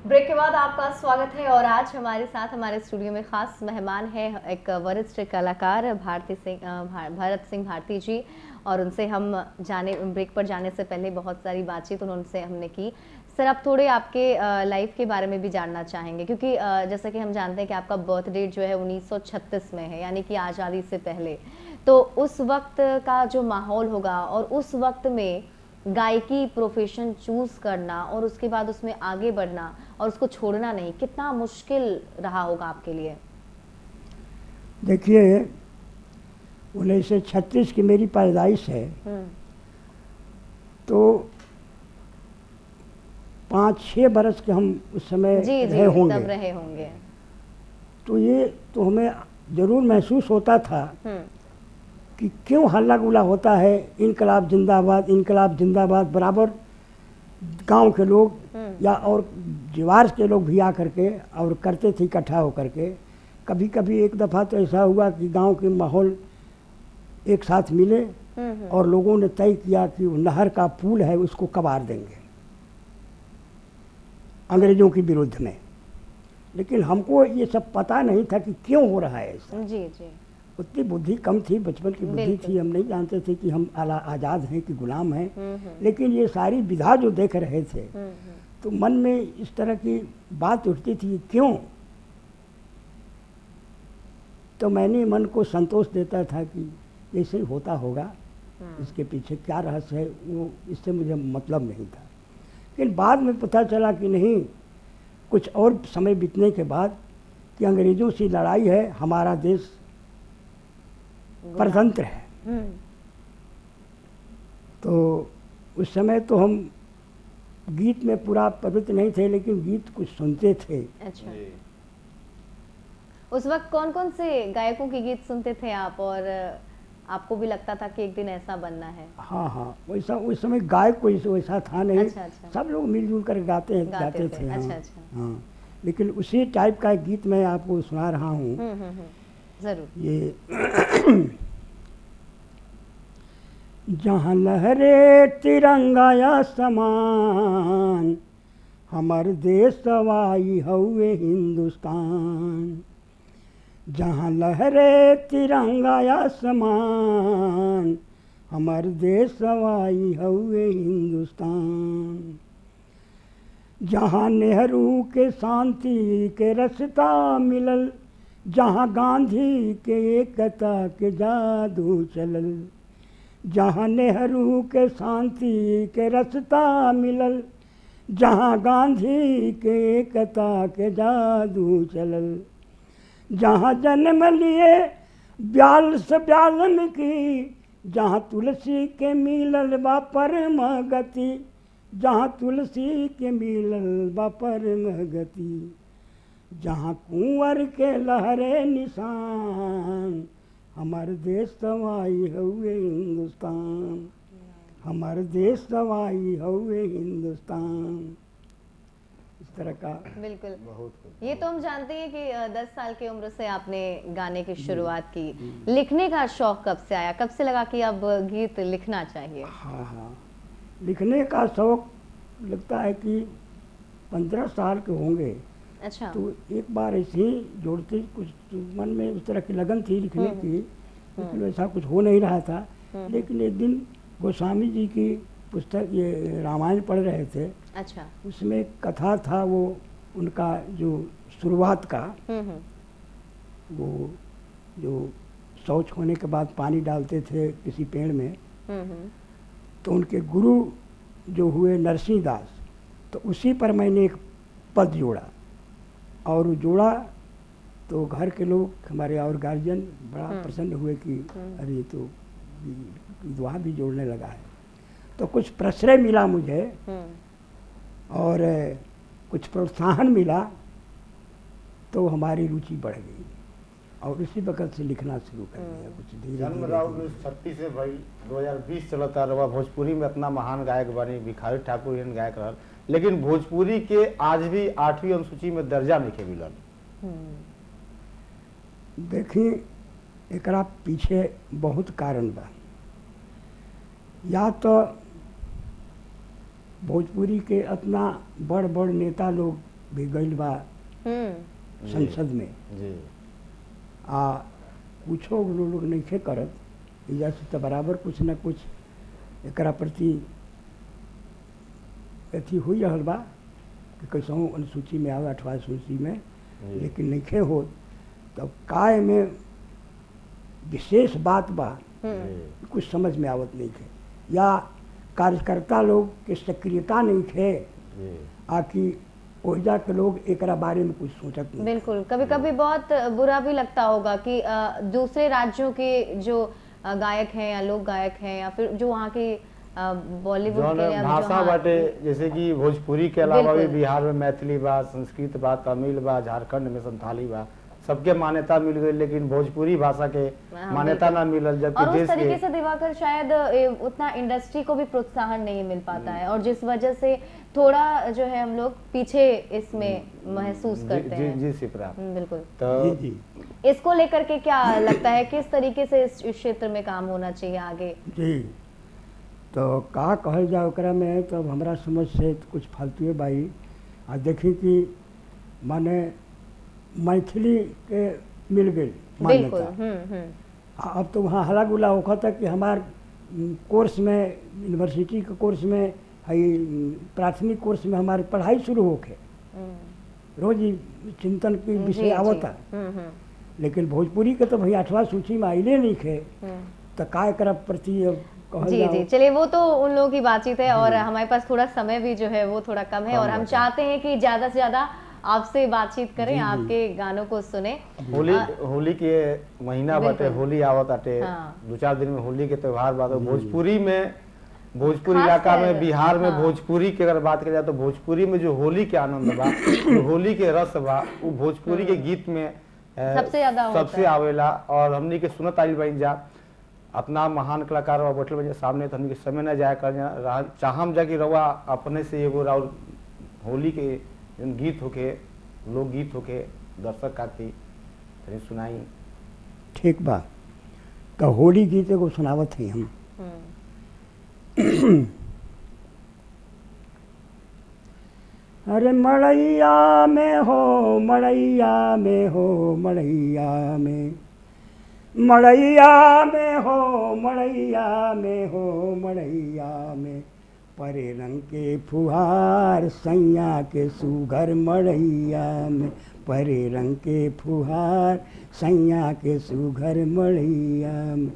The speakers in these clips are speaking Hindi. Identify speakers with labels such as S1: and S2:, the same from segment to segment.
S1: ब्रेक के बाद आपका स्वागत है और आज हमारे साथ हमारे स्टूडियो में खास मेहमान है एक वरिष्ठ कलाकार भरत सिंह भारती जी। और उनसे हम ब्रेक पर जाने से पहले बहुत सारी बातचीत उनसे हमने की। सर, आप थोड़े आपके लाइफ के बारे में भी जानना चाहेंगे, क्योंकि जैसा कि हम जानते हैं कि आपका बर्थ डेट जो है 1936 में है, यानी कि आज़ादी से पहले। तो उस वक्त का जो माहौल होगा और उस वक्त में गायकी प्रोफेशन चूज करना और उसके बाद उसमें आगे बढ़ना और उसको छोड़ना नहीं, कितना मुश्किल रहा होगा आपके लिए?
S2: देखिए, 1936 की मेरी पैदाइश है, तो 5-6 बरस के हम उस समय रहे होंगे।
S1: तब रहे होंगे।
S2: तो ये तो हमें ज़रूर महसूस होता था कि क्यों हल्ला गुल्ला होता है, इनकलाब जिंदाबाद, इनकलाब जिंदाबाद। बराबर गांव के लोग या और जीवार के लोग भी आकर के और करते थे इकट्ठा होकर के। कभी कभी एक दफ़ा तो ऐसा हुआ कि गांव के माहौल एक साथ मिले और लोगों ने तय किया कि वो नहर का पुल है उसको कबाड़ देंगे अंग्रेज़ों के विरुद्ध में। लेकिन हमको ये सब पता नहीं था कि क्यों हो रहा है ऐसा।
S1: जी जी।
S2: उतनी बुद्धि कम थी, बचपन की बुद्धि थी, हम नहीं जानते थे कि हम आज़ाद हैं कि गुलाम हैं। लेकिन ये सारी विधा जो देख रहे थे तो मन में इस तरह की बात उठती थी, क्यों। तो मैंने मन को संतोष देता था कि ऐसे ही होता होगा, इसके पीछे क्या रहस्य है वो इससे मुझे मतलब नहीं था। लेकिन बाद में पता चला कि नहीं, कुछ और समय बीतने के बाद कि अंग्रेज़ों से लड़ाई है, हमारा देश परतंत्र है। तो उस समय तो हम गीत में पूरा पवित्र नहीं थे, लेकिन गीत कुछ सुनते थे।
S1: अच्छा। उस वक्त कौन कौन से गायकों के गीत सुनते थे आप, और आपको भी लगता था कि एक दिन ऐसा बनना है?
S2: हाँ हाँ, वैसा उस समय गायक कोई वैसा था नहीं।
S1: अच्छा।
S2: सब लोग मिलजुल कर गाते थे।
S1: अच्छा
S2: हाँ,
S1: अच्छा।
S2: हाँ। लेकिन उसी टाइप का एक गीत मैं आपको सुना रहा हूँ।
S1: जरूर।
S2: ये जहाँ लहरे तिरंगा या समान, हमार देश सवाई हउए हिंदुस्तान। जहाँ लहरे तिरंगा या समान, हमार देश सवाई हउए हिंदुस्तान। जहाँ नेहरू के शांति के रास्ता मिलल, जहाँ गांधी के एकता के जादू चलल। जहाँ नेहरू के शांति के रास्ता मिलल, जहाँ गांधी के एकता के जादू चलल। जहाँ जन्म लिए 42 की, जहाँ तुलसी के मिलल बा परम गति, जहाँ तुलसी के मिलल बा परम गति। जहाँ कुंवर के लहरे निशान, हमार देश सवाई हउए हिंदुस्तान, हमार देश सवाई हउए हिंदुस्तान। इस तरह का
S1: बिल्कुल। ये तो हम जानते हैं कि 10 साल की उम्र से आपने गाने की शुरुआत की। लिखने का शौक कब से आया, कब से लगा कि अब गीत लिखना चाहिए?
S2: हाँ, लिखने का शौक लगता है कि 15 साल के होंगे।
S1: अच्छा।
S2: तो एक बार ऐसे ही जोड़ते कुछ मन में उस तरह की लगन थी लिखने की, लेकिन वैसा कुछ हो नहीं रहा था। लेकिन एक दिन गोस्वामी जी की पुस्तक, ये रामायण पढ़ रहे थे।
S1: अच्छा।
S2: उसमें कथा था, वो उनका जो शुरुआत का, वो जो शौच होने के बाद पानी डालते थे किसी पेड़ में, तो उनके गुरु जो हुए नरसिंह दास, तो उसी पर मैंने एक पद जोड़ा। और जोड़ा तो घर के लोग, हमारे और गार्जियन बड़ा प्रसन्न हुए कि अरे तो विधवा भी जोड़ने लगा है। तो कुछ प्रश्रय मिला मुझे और कुछ प्रोत्साहन मिला, तो हमारी रुचि बढ़ गई और उसी वक्त से लिखना शुरू कर दिया। कुछ धीरे
S3: जन्म राव 1936 से भाई 2020 चलता रहा। भोजपुरी में इतना महान गायक बनी, भिखारी ठाकुर एहन गायक रहा, लेकिन भोजपुरी के आज भी 8वीं अनुसूची में दर्जा नहीं मिलल।
S2: देखिए, एकरा पीछे बहुत कारण बा। या तो भोजपुरी के इतना बड़ बड़ नेता लोग भी गइल बा
S1: हम्म,
S2: संसद में,
S3: जी
S2: आ कुछो लोग नहीं करत, इजा से तो बराबर कुछ न कुछ एकरा प्रति अथी हुई रहल बा कि कैसहूँ अनुसूची में आवे 8वां सूची में,
S3: जी।
S2: लेकिन नहीं हो तब काय में विशेष बात बा
S3: जी
S2: कुछ समझ में आवत नहीं थे, या कार्यकर्ता लोग के सक्रियता नहीं थे,
S3: जी
S2: आकि ओहिजा के लोग एकरा बारे में कुछ सोचत नहीं।
S1: बिल्कुल। कभी कभी बहुत बुरा भी लगता होगा कि दूसरे राज्यों के जो गायक हैं या लोक गायक हैं या फिर जो वहाँ के बॉलीवुड
S3: जौन
S1: के या जो
S3: भाषा
S1: हाँ,
S3: बाटे, जैसे कि भोजपुरी के अलावा भी
S1: बिल्कुल।
S3: बिहार में मैथिली बा, संस्कृत बा, तमिल बा, झारखंड में संथाली बा, सबके मान्यता मिल गई, लेकिन भोजपुरी भाषा के
S1: हाँ,
S3: मान्यता ना मिलल।
S1: और
S3: जबकि
S1: उस
S3: देश
S1: तरीके
S3: के
S1: से दिवाकर शायद उतना इंडस्ट्री को भी प्रोत्साहन नहीं मिल पाता है, और जिस वजह से थोड़ा जो है हम लोग पीछे इसमें महसूस करते
S3: जी
S1: हैं।
S3: जी सिपरा।
S1: बिल्कुल।
S3: तो
S2: जी जी
S1: इसको लेकर के क्या लगता है, किस तरीके से इस क्षेत्र में काम होना चाहिए आगे?
S2: जी, तो का कहल जाए ओकरा में, तब हमरा समझ से तो कुछ फालतू बाई। आ देखी कि माने मैथिली के मिल गई
S1: बिल्कुल।
S2: मान्यता। अब तो वहाँ हला गुला होखा था कि हमार कोर्स में, यूनिवर्सिटी के कोर्स में, हई प्राथमिक कोर्स में हमारी पढ़ाई शुरू होके रोज ही चिंतन की विषय आवता, लेकिन भोजपुरी के तो भाई 8वां सूची में आइले नहीं खे, तो काय कर प्रति अब कहल
S1: जी
S2: जाओ।
S1: जी, चलिए वो तो उन लोगों की बातचीत है, और हमारे पास थोड़ा समय भी जो है वो थोड़ा कम है, और हम
S3: बचा।
S1: चाहते हैं कि ज्यादा से ज्यादा आपसे बातचीत करें,
S2: जी, जी।
S1: आपके गानों को सुने।
S3: होली के महीना बाटे,
S1: बिल्कुल।
S3: होली आवत आटे,
S1: हाँ।
S3: 2-4 दिन में होली के त्योहार बात। भोजपुरी में, भोजपुरी
S1: खास
S3: इलाका
S1: कर,
S3: में, बिहार में
S1: हाँ।
S3: भोजपुरी की अगर बात की जाए तो भोजपुरी में जो होली के आनंद बा, जो होली के रस बा, वो भोजपुरी के गीत में
S1: सबसे ज्यादा होता
S3: सबसे
S1: है।
S3: आवेला। और हमनी के सुनत आइल बन जा, अपना महान कलाकार बा बैठल बन जा सामने, तो हमनी के समय न जाए कर चाहम जा कि रवा अपने से एगो राउर होली के जौन गीत होके, लोकगीत होके दर्शक खातिर तनी सुनाई।
S2: ठीक बा, तो होली गीत एगो सुनावत है हम। अरे मड़ैया में हो, मड़ैया में हो, मड़ैया में, मड़ैया में हो, मड़ैया में हो, मड़ैया में, परे रंग के फुहार सैया के सुघर मड़ैया में, परे रंग के फुहार सैया के सुघर मड़ैया में,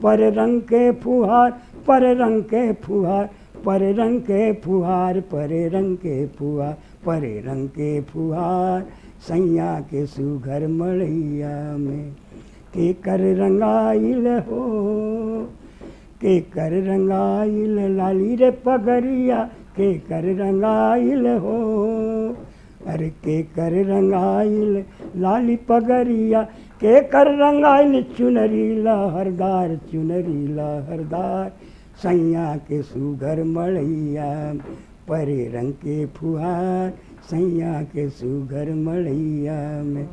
S2: पर रंग के फुहार, पर रंग के फुहार, पर रंग के फुहार, परे रंग के फुहार, परे रंग के फुहार सैया के सुघर मड़ैया में, के कर रंगाइल हो, के कर रंगाइल लाली रे पगरिया, के कर रंगाइल हो, अरे के कर रंगाइल लाली पगरिया, के कर रंगाइल चुनरी लहरदार, चुनरी लहरदार सैया के सुघर मड़ैया, परे रंग के फुहार सैया के सुघर मड़ैया में,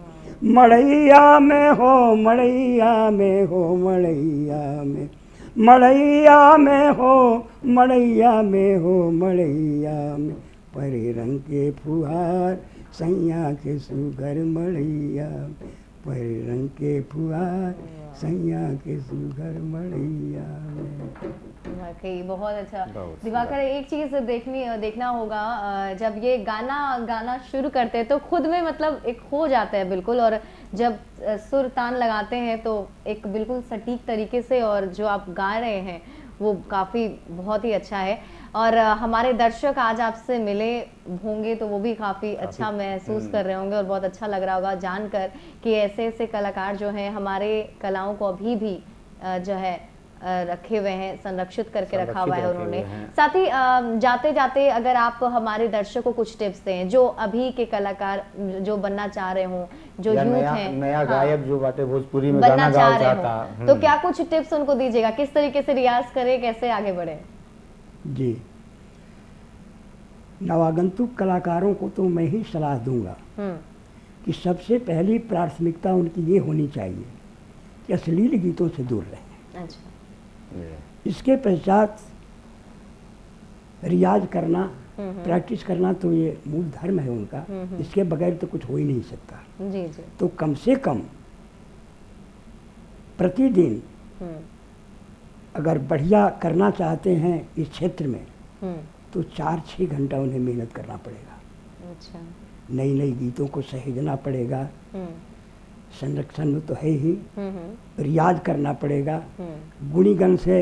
S2: मड़ैया में हो, मड़ैया में हो, मड़ैया में, मड़ैया में हो, मड़ैया में हो, मड़ैया में, परे रंग के फुहार सैया के सुघर मड़ैया, परे रंग के फुहार सैया के सुघर मड़ैया में।
S1: वाकई बहुत अच्छा।
S3: बहुत
S1: दिवाकर, एक चीज देखना होगा, जब ये गाना शुरू करते हैं तो खुद में मतलब एक हो जाता है बिल्कुल, और जब सुर तान लगाते हैं तो एक बिल्कुल सटीक तरीके से, और जो आप गा रहे हैं वो काफ़ी बहुत ही अच्छा है। और हमारे दर्शक आज आपसे मिले होंगे तो वो भी काफ़ी अच्छा महसूस कर रहे होंगे, और बहुत अच्छा लग रहा होगा जानकर कि ऐसे ऐसे कलाकार जो हैं हमारे कलाओं को अभी भी जो है रखे हुए हैं, संरक्षित करके रखा हुआ है उन्होंने। साथ ही जाते जाते अगर आप हमारे दर्शकों को कुछ टिप्स दें, जो अभी के कलाकार जो बनना चाह रहे हों, जो यूथ हैं,
S3: नया गायक जो बाटे भोजपुरी में
S1: बनना
S3: गाना
S1: चाह
S3: गाओ
S1: रहे
S3: चाहता,
S1: हों, तो क्या कुछ टिप्स उनको दीजिएगा, किस तरीके से रियाज करें, कैसे आगे बढ़े?
S2: जी, नवागंतुक कलाकारों को तो मैं ही सलाह दूंगा कि सबसे पहली प्राथमिकता उनकी ये होनी चाहिए कि अश्लील गीतों से दूर रहें।
S1: अच्छा।
S2: इसके पश्चात रियाज करना प्रैक्टिस करना तो ये मूल धर्म है उनका, इसके बगैर तो कुछ हो ही नहीं सकता।
S1: जी जी।
S2: तो कम से कम प्रतिदिन अगर बढ़िया करना चाहते हैं इस क्षेत्र में तो 4-6 घंटा उन्हें मेहनत करना पड़ेगा।
S1: अच्छा।
S2: नई नई गीतों को सहेजना पड़ेगा, संरक्षण में तो है ही, रियाज करना पड़ेगा, गुणीगण से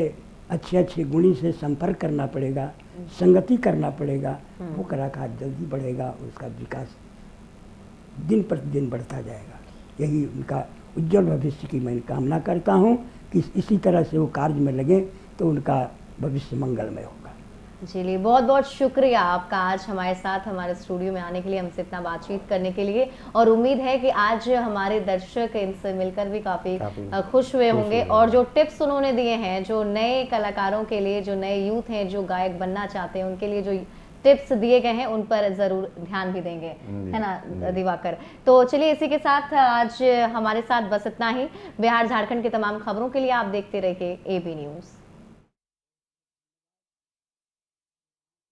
S2: अच्छे अच्छे गुणी से संपर्क करना पड़ेगा, संगति करना पड़ेगा, वो कलाकार जल्दी बढ़ेगा और उसका विकास दिन प्रतिदिन बढ़ता जाएगा। यही उनका उज्जवल भविष्य की मैं कामना करता हूँ कि इसी तरह से वो कार्य में लगे तो उनका भविष्य मंगलमय होगा।
S1: चलिए, बहुत बहुत शुक्रिया आपका आज हमारे साथ हमारे स्टूडियो में आने के लिए, हमसे इतना बातचीत करने के लिए, और उम्मीद है कि आज हमारे दर्शक इनसे मिलकर भी काफ़ी खुश हुए होंगे। और जो टिप्स उन्होंने दिए हैं, जो नए कलाकारों के लिए, जो नए यूथ हैं जो गायक बनना चाहते हैं, उनके लिए जो टिप्स दिए गए हैं उन पर ज़रूर ध्यान भी देंगे, है ना दिवाकर। तो चलिए, इसी के साथ आज हमारे साथ बस इतना ही। बिहार झारखंड की तमाम खबरों के लिए आप देखते रहिए AB न्यूज़।